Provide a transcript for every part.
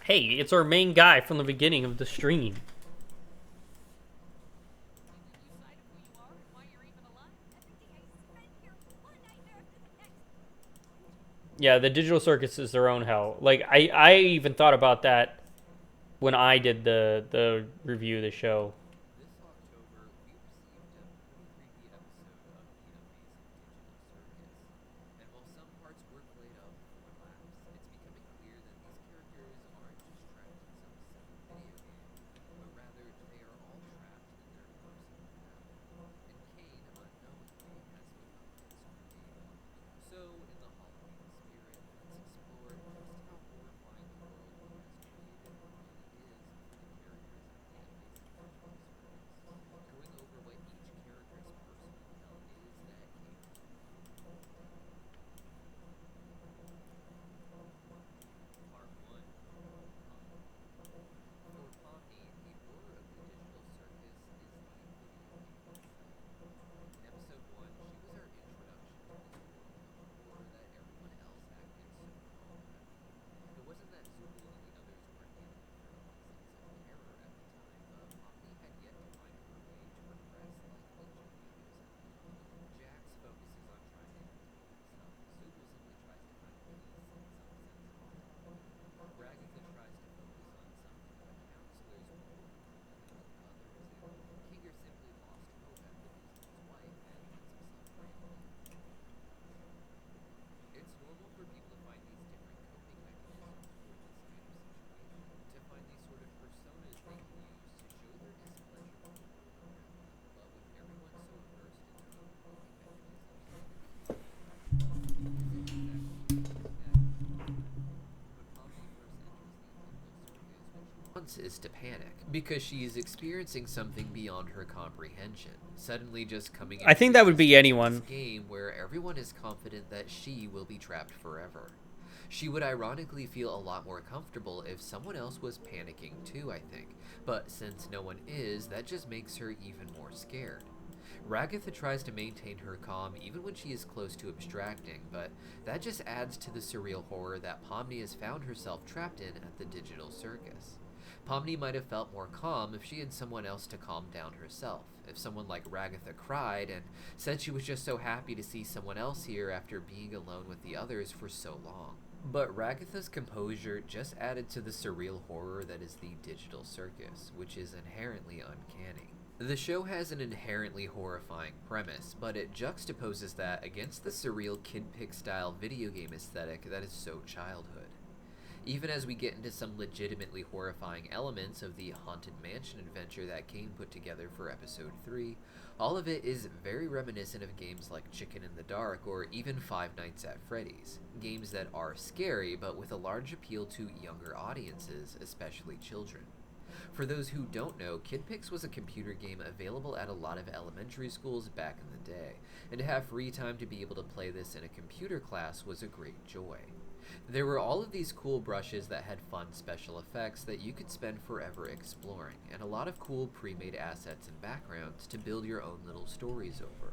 Hey, it's our main guy from the beginning of the stream. Yeah, the digital circus is their own hell. Like I even thought about that when I did the review of the show. This October, we received a pretty creepy episode of the amazing Digital Circus. And while some parts were played up for laughs, it's becoming clear that these characters aren't just trapped in some silly video game, but rather they are all trapped in their personal hell. And Kane, unknowingly, has become its creator. So, in the Halloween spirit, let's explore just how horrifying the world he has created really is for the characters of the amazing Digital Circus, going over what each character's personal hell is that Kane has created. Part 1. Pomni. For Pomni, the horror of the Digital Circus is the video game itself. In episode 1, she was our introduction to this world of horror that everyone else acted so calm about. It wasn't that Zool and the others weren't dealing with their own scenes of terror at the time, but Pomni had yet to find her way to repress like each of the others had. Jax focuses on trying to contain himself. Zool simply tries to find peace in some sense of autonomy. Ragatha tries to focus on something of a counselor's role in dealing with others, and Kinger simply lost hope after losing his wife and finds himself rambling in fear. It's normal for people to find these different coping mechanisms for this kind of situation, to find these sort of personas they can use to show their displeasure with the world around them. But with everyone so immersed in their own coping mechanisms, the creator of Pomni isn't exactly easy to navigate. When Pomni first enters the digital circus, what she wants is to panic because she is experiencing something beyond her comprehension, suddenly just coming I into think that would be existence in this anyone. game where everyone is confident that she will be trapped forever. She would ironically feel a lot more comfortable if someone else was panicking too, I think, but since no one is, that just makes her even more scared. Ragatha tries to maintain her calm even when she is close to abstracting, but that just adds to the surreal horror that Pomni has found herself trapped in at the digital circus. Pomni might have felt more calm if she had someone else to calm down herself. If someone like Ragatha cried and said she was just so happy to see someone else here after being alone with the others for so long. But Ragatha's composure just added to the surreal horror that is the digital circus, which is inherently uncanny. The show has an inherently horrifying premise, but it juxtaposes that against the surreal kid pick style video game aesthetic that is so childhood. Even as we get into some legitimately horrifying elements of the Haunted Mansion adventure that Kane put together for episode 3, all of it is very reminiscent of games like Chicken in the Dark or even Five Nights at Freddy's. Games that are scary but with a large appeal to younger audiences, especially children. For those who don't know, KidPix was a computer game available at a lot of elementary schools back in the day, and to have free time to be able to play this in a computer class was a great joy. There were all of these cool brushes that had fun special effects that you could spend forever exploring, and a lot of cool pre-made assets and backgrounds to build your own little stories over.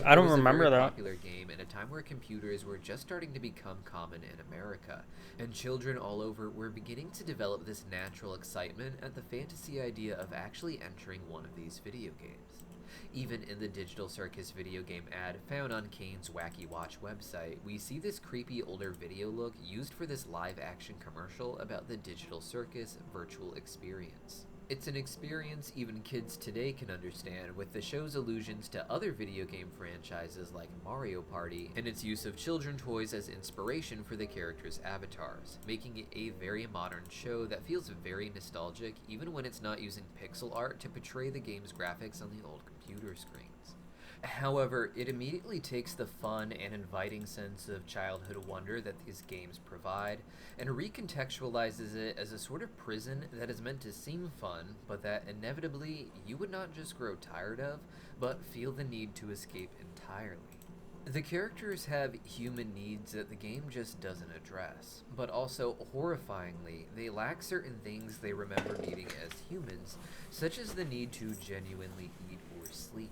I It don't was a very remember that. popular game in a time where computers were just starting to become common in America, and children all over were beginning to develop this natural excitement at the fantasy idea of actually entering one of these video games. Even in the Digital Circus video game ad found on Kane's Wacky Watch website, we see this creepy older video look used for this live action commercial about the Digital Circus virtual experience. It's an experience even kids today can understand, with the show's allusions to other video game franchises like Mario Party and its use of children toys as inspiration for the characters' avatars, making it a very modern show that feels very nostalgic even when it's not using pixel art to portray the game's graphics on the old computer screens. However, it immediately takes the fun and inviting sense of childhood wonder that these games provide and recontextualizes it as a sort of prison that is meant to seem fun, but that inevitably you would not just grow tired of, but feel the need to escape entirely. The characters have human needs that the game just doesn't address, but also, horrifyingly, they lack certain things they remember needing as humans, such as the need to genuinely eat or sleep.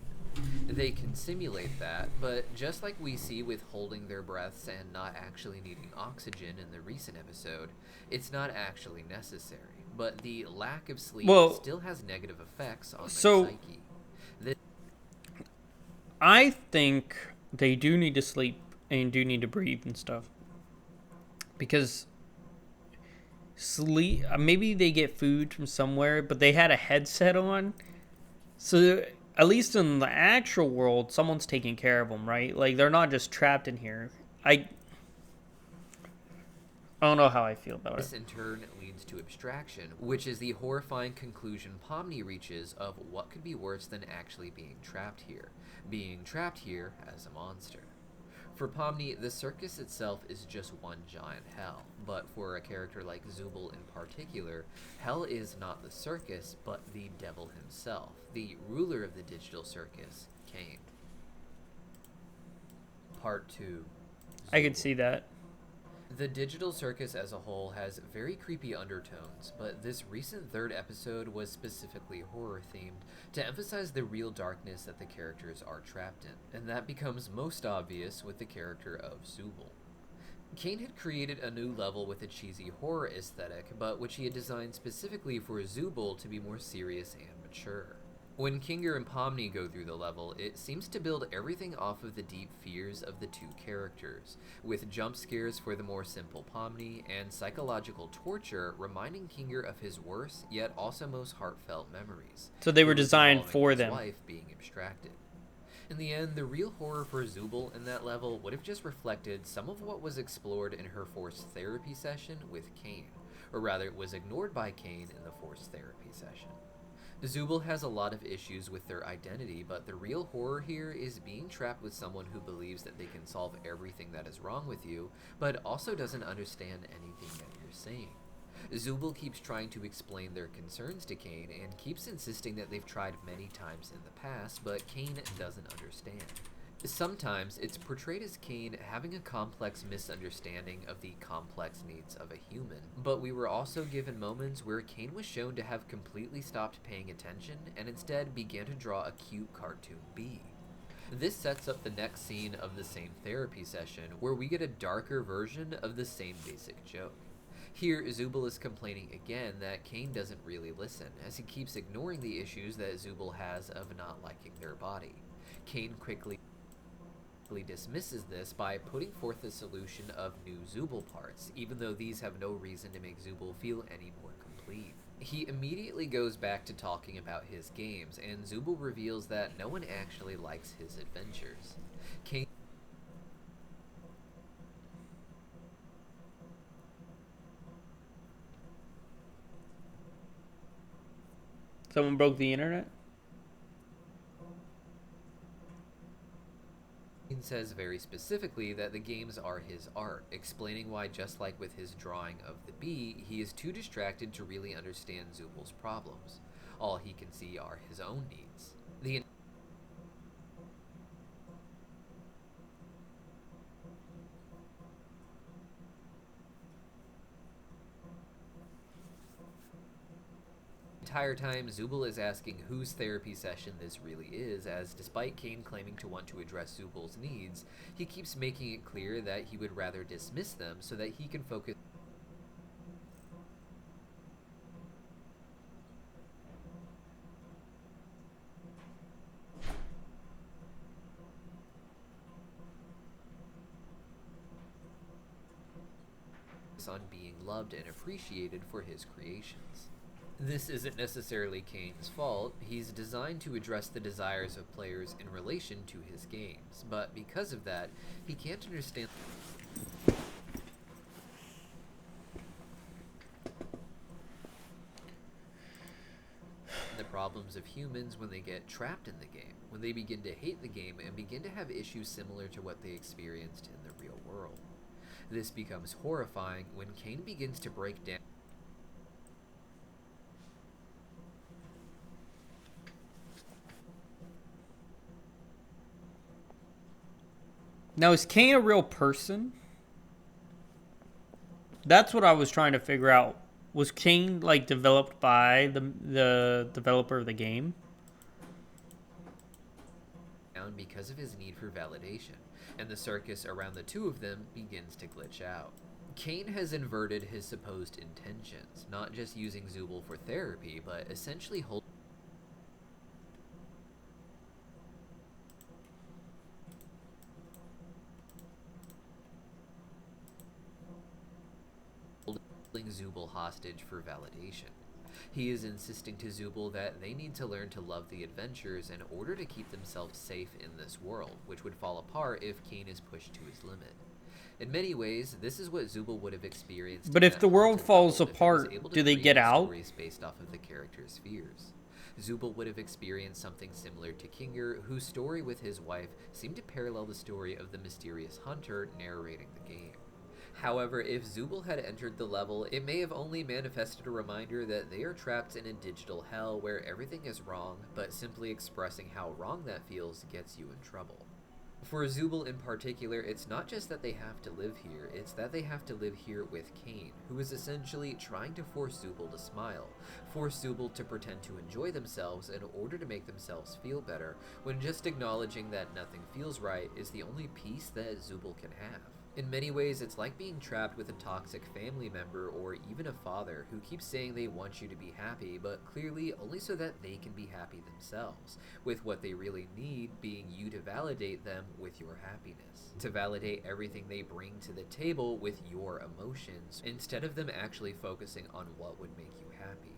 They can simulate that, but just like we see with holding their breaths and not actually needing oxygen in the recent episode, it's not actually necessary. But the lack of sleep Well, still has negative effects on their so psyche. This I think they do need to sleep and do need to breathe and stuff. Because sleep, maybe they get food from somewhere, but they had a headset on. So at least in the actual world, someone's taking care of them, right? Like they're not just trapped in here. I don't know how I feel about it. This in turn leads to abstraction, which is the horrifying conclusion Pomni reaches of what could be worse than actually being trapped here. Being trapped here as a monster. For Pomni, the circus itself is just one giant hell, but for a character like Zubul in particular, hell is not the circus, but the devil himself, the ruler of the digital circus, Cain. Part 2. I could see that. The digital circus as a whole has very creepy undertones, but this recent third episode was specifically horror themed to emphasize the real darkness that the characters are trapped in, and that becomes most obvious with the character of Zubul. Cain had created a new level with a cheesy horror aesthetic, but which he had designed specifically for Zubul to be more serious and mature. When Kinger and Pomni go through the level, it seems to build everything off of the deep fears of the two characters, with jump scares for the more simple Pomni and psychological torture reminding Kinger of his worst yet also most heartfelt memories. So they were designed for his them. wife being abstracted. In the end, the real horror for Zubul in that level would have just reflected some of what was explored in her forced therapy session with Cain, or rather it was ignored by Cain in the forced therapy session. Zubul has a lot of issues with their identity, but the real horror here is being trapped with someone who believes that they can solve everything that is wrong with you, but also doesn't understand anything that you're saying. Zubul keeps trying to explain their concerns to Cain and keeps insisting that they've tried many times in the past, but Cain doesn't understand. Sometimes it's portrayed as Cain having a complex misunderstanding of the complex needs of a human, but we were also given moments where Cain was shown to have completely stopped paying attention and instead began to draw a cute cartoon bee. This sets up the next scene of the same therapy session, where we get a darker version of the same basic joke. Here, Zubul is complaining again that Cain doesn't really listen, as he keeps ignoring the issues that Zubul has of not liking their body. Cain quickly dismisses this by putting forth the solution of new Zubul parts, even though these have no reason to make Zubul feel any more complete. He immediately goes back to talking about his games, and Zubul reveals that no one actually likes his adventures. Cain Someone broke the internet? says very specifically that the games are his art, explaining why, just like with his drawing of the bee, he is too distracted to really understand Zubul's problems. All he can see are his own needs. The entire time, Zubul is asking whose therapy session this really is, as despite Cain claiming to want to address Zubul's needs, he keeps making it clear that he would rather dismiss them so that he can focus on being loved and appreciated for his creations. This isn't necessarily Cain's fault. He's designed to address the desires of players in relation to his games, but because of that, he can't understand the problems of humans when they get trapped in the game, when they begin to hate the game and begin to have issues similar to what they experienced in the real world. This becomes horrifying when Cain begins to break down. Now, is Cain a real person? That's what I was trying to figure out. Was Cain like developed by the developer of the game? town because of his need for validation, and the circus around the two of them begins to glitch out. Kane has inverted his supposed intentions, not just using Zubul for therapy, but essentially holding Zubul hostage for validation. He is insisting to Zubul that they need to learn to love the adventures in order to keep themselves safe in this world, which would fall apart if Kane is pushed to his limit. In many ways, this is what Zubul would have experienced. But if the world falls apart, do they get out? Stories based off of the character's fears. Zubul would have experienced something similar to Kinger, whose story with his wife seemed to parallel the story of the mysterious hunter narrating the game. However, if Zubul had entered the level, it may have only manifested a reminder that they are trapped in a digital hell where everything is wrong, but simply expressing how wrong that feels gets you in trouble. For Zubul in particular, it's not just that they have to live here, it's that they have to live here with Kane, who is essentially trying to force Zubul to smile, force Zubul to pretend to enjoy themselves in order to make themselves feel better, when just acknowledging that nothing feels right is the only peace that Zubul can have. In many ways, it's like being trapped with a toxic family member or even a father who keeps saying they want you to be happy, but clearly only so that they can be happy themselves, with what they really need being you to validate them with your happiness, to validate everything they bring to the table with your emotions, instead of them actually focusing on what would make you happy.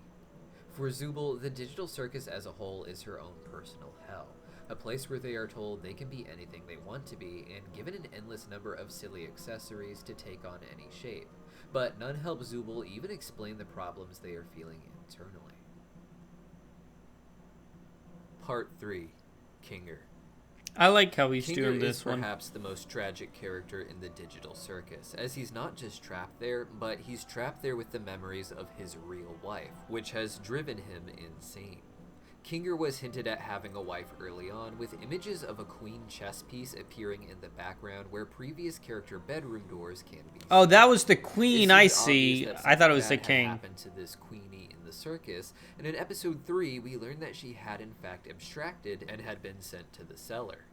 For Zubul, the digital circus as a whole is her own personal hell. A place where they are told they can be anything they want to be and given an endless number of silly accessories to take on any shape, but none help Zubul even explain the problems they are feeling internally. Part 3. Kinger. I like how he's Kinger doing this is one. perhaps the most tragic character in the digital circus, as he's not just trapped there, but he's trapped there with the memories of his real wife, which has driven him insane. Kinger was hinted at having a wife early on, with images of a queen chess piece appearing in the background where previous character bedroom doors can be seen. Oh, that was the queen, I It seemed obvious see. that I thought it was something the bad had king. happened to this queenie in the circus, and in episode 3 we learned that she had in fact abstracted and had been sent to the cellar.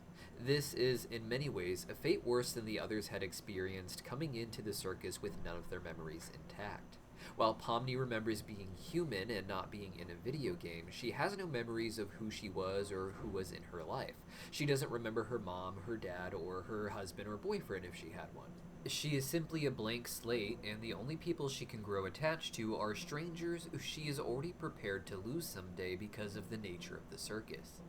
This is, in many ways, a fate worse than the others had experienced coming into the circus with none of their memories intact. While Pomni remembers being human and not being in a video game, she has no memories of who she was or who was in her life. She doesn't remember her mom, her dad, or her husband or boyfriend if she had one. She is simply a blank slate, and the only people she can grow attached to are strangers who she is already prepared to lose someday because of the nature of the circus.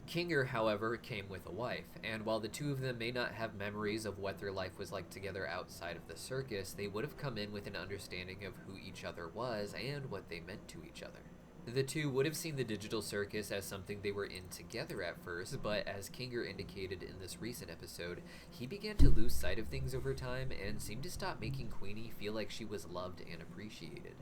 Kinger, however, came with a wife, and while the two of them may not have memories of what their life was like together outside of the circus, they would have come in with an understanding of who each other was and what they meant to each other. The two would have seen the digital circus as something they were in together at first, but as Kinger indicated in this recent episode, he began to lose sight of things over time and seemed to stop making Queenie feel like she was loved and appreciated.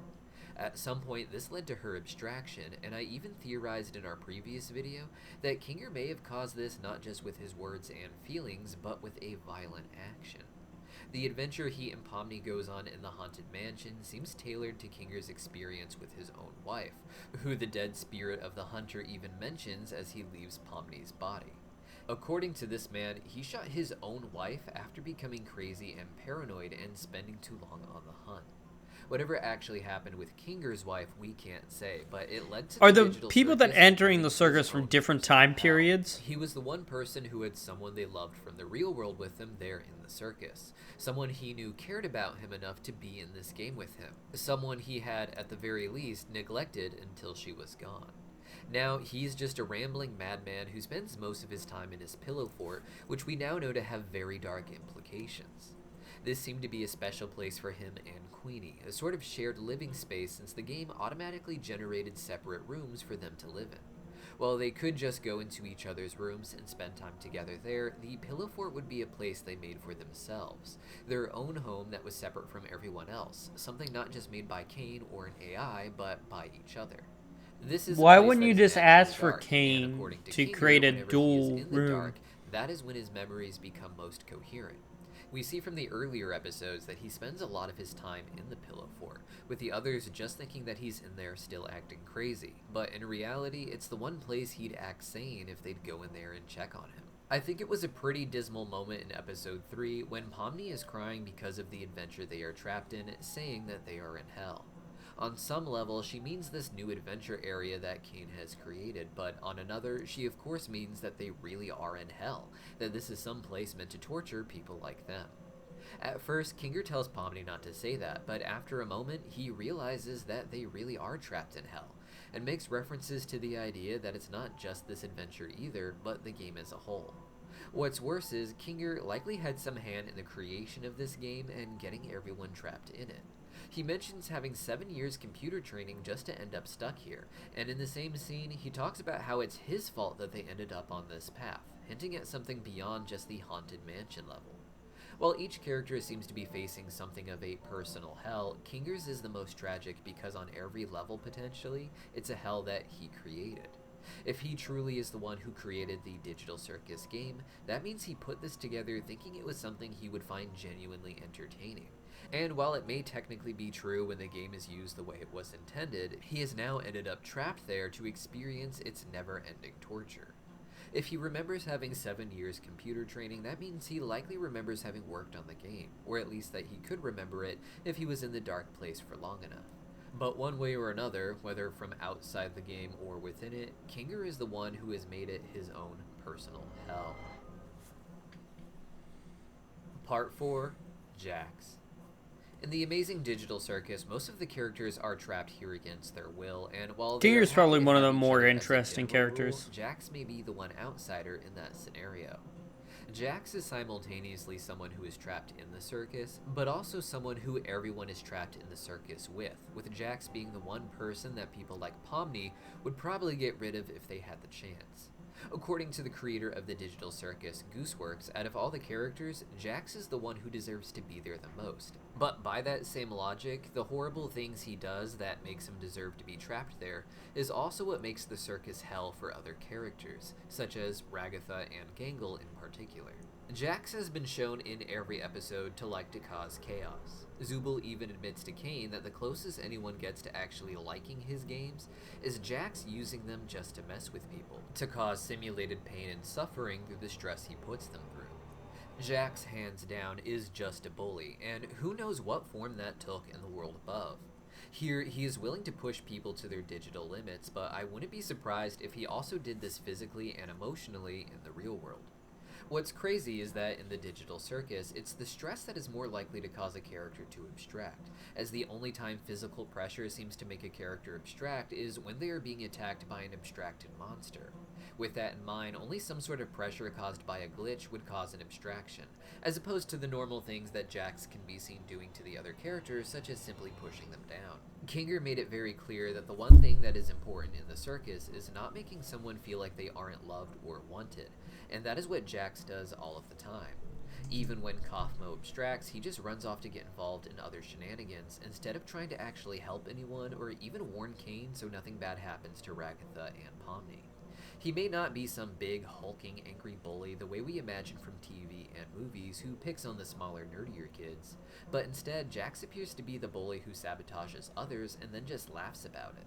At some point, this led to her abstraction, and I even theorized in our previous video that Kinger may have caused this not just with his words and feelings, but with a violent action. The adventure he and Pomni goes on in the Haunted Mansion seems tailored to Kinger's experience with his own wife, who the dead spirit of the hunter even mentions as he leaves Pomni's body. According to this man, he shot his own wife after becoming crazy and paranoid and spending too long on the hunt. Whatever actually happened with Kinger's wife, we can't say, but it led to Are the digital people that circus entering becoming the circus his from own different personal time hell. periods? He was the one person who had someone they loved from the real world with them there in the circus. Someone he knew cared about him enough to be in this game with him. Someone he had, at the very least, neglected until she was gone. Now, he's just a rambling madman who spends most of his time in his pillow fort, which we now know to have very dark implications. This seemed to be a special place for him and Queenie, a sort of shared living space since the game automatically generated separate rooms for them to live in. While they could just go into each other's rooms and spend time together there, the pillow fort would be a place they made for themselves, their own home that was separate from everyone else, something not just made by Kane or an AI, but by each other. This is a Why place wouldn't that you is just naturally ask for dark, and Kane according to to Kinger, create a whenever he is dual in the room? dark, that is when his memories become most coherent. We see from the earlier episodes that he spends a lot of his time in the pillow fort, with the others just thinking that he's in there still acting crazy, but in reality, it's the one place he'd act sane if they'd go in there and check on him. I think it was a pretty dismal moment in episode 3 when Pomni is crying because of the adventure they are trapped in, saying that they are in hell. On some level, she means this new adventure area that Kane has created, but on another, she of course means that they really are in hell, that this is some place meant to torture people like them. At first, Kinger tells Pomni not to say that, but after a moment, he realizes that they really are trapped in hell, and makes references to the idea that it's not just this adventure either, but the game as a whole. What's worse is, Kinger likely had some hand in the creation of this game and getting everyone trapped in it. He mentions having 7 years computer training just to end up stuck here, and in the same scene, he talks about how it's his fault that they ended up on this path, hinting at something beyond just the haunted mansion level. While each character seems to be facing something of a personal hell, Kinger's is the most tragic because on every level potentially, it's a hell that he created. If he truly is the one who created the Digital Circus game, that means he put this together thinking it was something he would find genuinely entertaining. And while it may technically be true when the game is used the way it was intended, he has now ended up trapped there to experience its never-ending torture. If he remembers having 7 years computer training, that means he likely remembers having worked on the game, or at least that he could remember it if he was in the dark place for long enough. But one way or another, whether from outside the game or within it, Kinger is the one who has made it his own personal hell. Part 4, Jax. In the amazing Digital Circus, most of the characters are trapped here against their will, and while they are Kinger's probably happy to one of have the each more other as a interesting general rule, characters. Jax may be the one outsider in that scenario. Jax is simultaneously someone who is trapped in the circus, but also someone who everyone is trapped in the circus with Jax being the one person that people like Pomni would probably get rid of if they had the chance. According to the creator of the Digital Circus, Gooseworks, out of all the characters, Jax is the one who deserves to be there the most. But by that same logic, the horrible things he does that makes him deserve to be trapped there is also what makes the circus hell for other characters, such as Ragatha and Gangle in particular. Jax has been shown in every episode to like to cause chaos. Zubul even admits to Kane that the closest anyone gets to actually liking his games is Jax using them just to mess with people, to cause simulated pain and suffering through the stress he puts them through. Jax, hands down, is just a bully, and who knows what form that took in the world above. Here, he is willing to push people to their digital limits, but I wouldn't be surprised if he also did this physically and emotionally in the real world. What's crazy is that in the Digital Circus, it's the stress that is more likely to cause a character to abstract, as the only time physical pressure seems to make a character abstract is when they are being attacked by an abstracted monster. With that in mind, only some sort of pressure caused by a glitch would cause an abstraction, as opposed to the normal things that Jax can be seen doing to the other characters, such as simply pushing them down. Kinger made it very clear that the one thing that is important in the circus is not making someone feel like they aren't loved or wanted, and that is what Jax does all of the time. Even when Kaufmo abstracts, he just runs off to get involved in other shenanigans, instead of trying to actually help anyone or even warn Kane so nothing bad happens to Ragatha and Pomni. He may not be some big, hulking, angry bully the way we imagine from TV and movies who picks on the smaller, nerdier kids, but instead Jax appears to be the bully who sabotages others and then just laughs about it.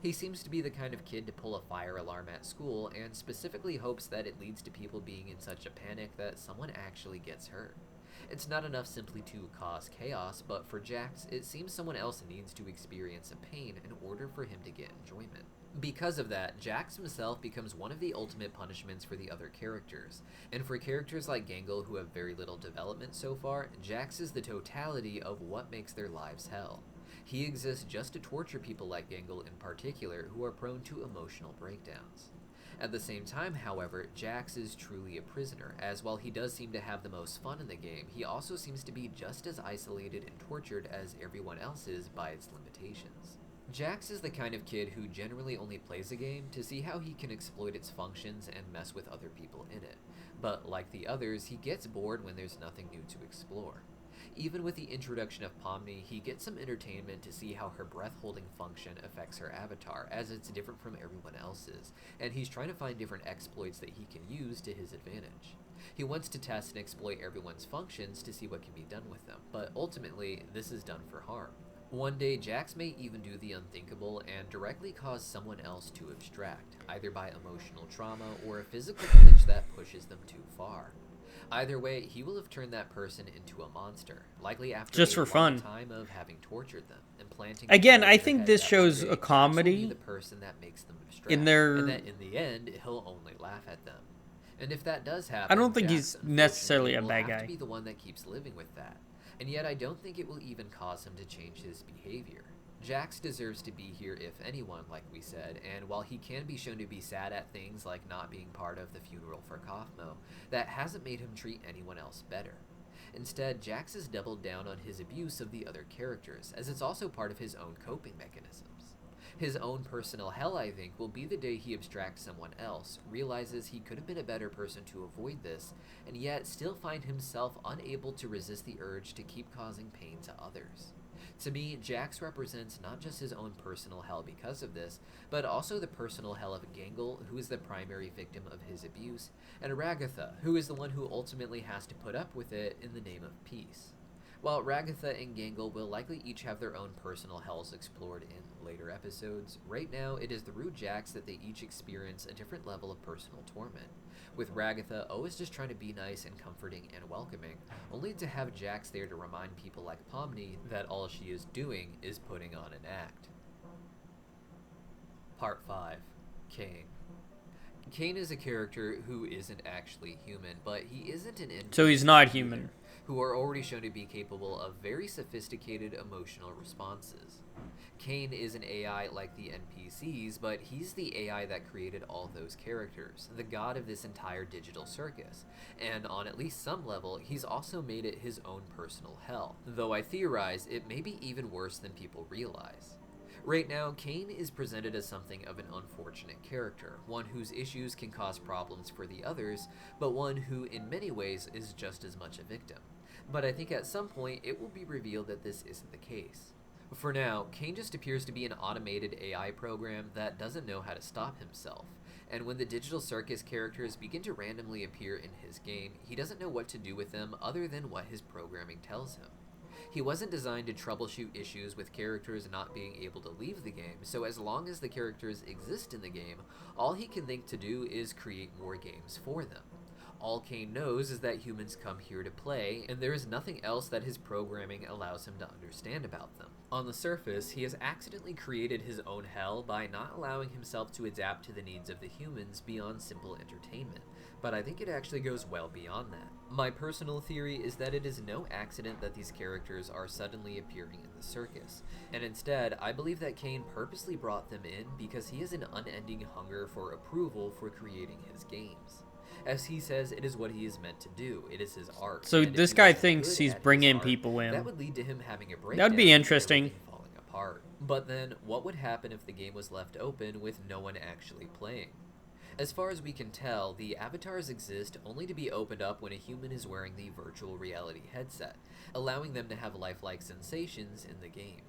He seems to be the kind of kid to pull a fire alarm at school and specifically hopes that it leads to people being in such a panic that someone actually gets hurt. It's not enough simply to cause chaos, but for Jax, it seems someone else needs to experience a pain in order for him to get enjoyment. Because of that, Jax himself becomes one of the ultimate punishments for the other characters, and for characters like Gangle who have very little development so far, Jax is the totality of what makes their lives hell. He exists just to torture people like Gangle in particular who are prone to emotional breakdowns. At the same time, however, Jax is truly a prisoner, as while he does seem to have the most fun in the game, he also seems to be just as isolated and tortured as everyone else is by its limitations. Jax is the kind of kid who generally only plays a game to see how he can exploit its functions and mess with other people in it, but like the others, he gets bored when there's nothing new to explore. Even with the introduction of Pomni, he gets some entertainment to see how her breath-holding function affects her avatar, as it's different from everyone else's, and he's trying to find different exploits that he can use to his advantage. He wants to test and exploit everyone's functions to see what can be done with them, but ultimately, this is done for harm. One day, Jax may even do the unthinkable and directly cause someone else to abstract, either by emotional trauma or a physical glitch that pushes them too far. Either way, he will have turned that person into a monster, likely after Just a for long fun. time of having tortured them, and planting a Again, fear I in their think head this that one shows day a Jax will be the comedy person that makes them in abstract, and their. that in the end, he'll only laugh at them. And if that does I happen, don't think Jax, he's necessarily unfortunately, a will bad have to guy. be the one that keeps living with that. And yet I don't think it will even cause him to change his behavior. Jax deserves to be here if anyone, like we said, and while he can be shown to be sad at things like not being part of the funeral for Kaufmo, that hasn't made him treat anyone else better. Instead, Jax has doubled down on his abuse of the other characters, as it's also part of his own coping mechanisms. His own personal hell, I think, will be the day he abstracts someone else, realizes he could have been a better person to avoid this, and yet still find himself unable to resist the urge to keep causing pain to others. To me, Jax represents not just his own personal hell because of this, but also the personal hell of Gangle, who is the primary victim of his abuse, and Ragatha, who is the one who ultimately has to put up with it in the name of peace. While Ragatha and Gangle will likely each have their own personal hells explored in later episodes, right now it is through Jax that they each experience a different level of personal torment, with Ragatha always just trying to be nice and comforting and welcoming, only to have Jax there to remind people like Pomni that all she is doing is putting on an act. Part 5. Kane. Kane is a character who isn't actually human, but he isn't an NPC So he's not either, human. who are already shown to be capable of very sophisticated emotional responses. Kane is an AI like the NPCs, but he's the AI that created all those characters, the god of this entire digital circus, and on at least some level, he's also made it his own personal hell, though I theorize it may be even worse than people realize. Right now, Kane is presented as something of an unfortunate character, one whose issues can cause problems for the others, but one who in many ways is just as much a victim. But I think at some point it will be revealed that this isn't the case. For now, Kane just appears to be an automated AI program that doesn't know how to stop himself, and when the digital circus characters begin to randomly appear in his game, he doesn't know what to do with them other than what his programming tells him. He wasn't designed to troubleshoot issues with characters not being able to leave the game, so as long as the characters exist in the game, all he can think to do is create more games for them. All Kane knows is that humans come here to play, and there is nothing else that his programming allows him to understand about them. On the surface, he has accidentally created his own hell by not allowing himself to adapt to the needs of the humans beyond simple entertainment, but I think it actually goes well beyond that. My personal theory is that it is no accident that these characters are suddenly appearing in the circus, and instead, I believe that Kane purposely brought them in because he has an unending hunger for approval for creating his games. As he says, it is what he is meant to do. It is his art. So And if this he guy wasn't thinks good he's at his bringing art, people that in. would lead to him having a breakdown. That would be and interesting. everything falling apart. But then, what would happen if the game was left open with no one actually playing? As far as we can tell, the avatars exist only to be opened up when a human is wearing the virtual reality headset, allowing them to have lifelike sensations in the game.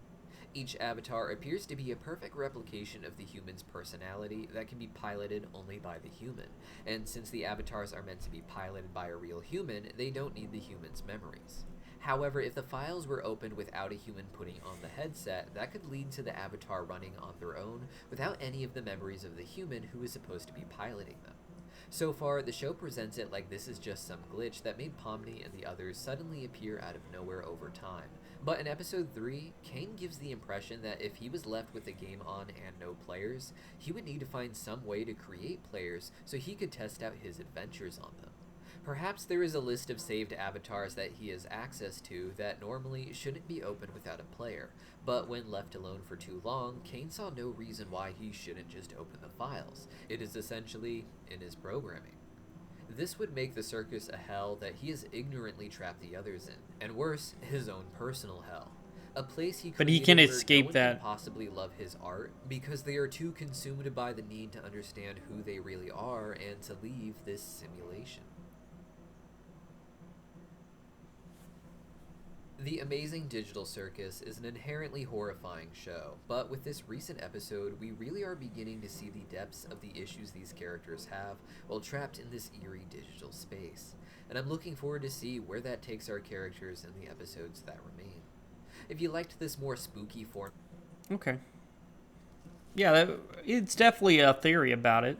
Each avatar appears to be a perfect replication of the human's personality that can be piloted only by the human, and since the avatars are meant to be piloted by a real human, they don't need the human's memories. However, if the files were opened without a human putting on the headset, that could lead to the avatar running on their own without any of the memories of the human who is supposed to be piloting them. So far, the show presents it like this is just some glitch that made Pomni and the others suddenly appear out of nowhere over time. But in episode 3, Kane gives the impression that if he was left with the game on and no players, he would need to find some way to create players so he could test out his adventures on them. Perhaps there is a list of saved avatars that he has access to that normally shouldn't be opened without a player, but when left alone for too long, Kane saw no reason why he shouldn't just open the files. It is essentially in his programming. This would make the circus a hell that he has ignorantly trapped the others in, and worse, his own personal hell. A place he But he created can where escape no one that. can possibly love his art because they are too consumed by the need to understand who they really are and to leave this simulation. The Amazing Digital Circus is an inherently horrifying show, but with this recent episode, we really are beginning to see the depths of the issues these characters have while trapped in this eerie digital space, and I'm looking forward to see where that takes our characters in the episodes that remain. If you liked this more spooky form, Okay. Yeah, it's definitely a theory about it.